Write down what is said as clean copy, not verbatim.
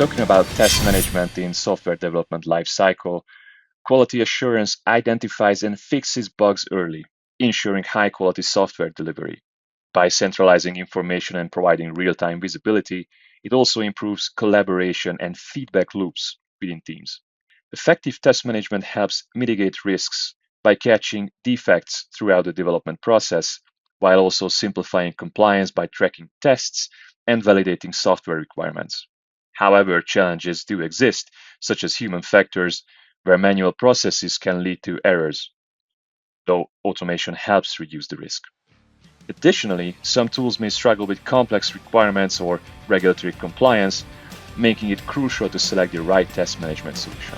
Talking about test management in software development lifecycle, quality assurance identifies and fixes bugs early, ensuring high-quality software delivery. By centralizing information and providing real-time visibility, it also improves collaboration and feedback loops within teams. Effective test management helps mitigate risks by catching defects throughout the development process, while also simplifying compliance by tracking tests and validating software requirements. However, challenges do exist, such as human factors, where manual processes can lead to errors, though automation helps reduce the risk. Additionally, some tools may struggle with complex requirements or regulatory compliance, making it crucial to select the right test management solution.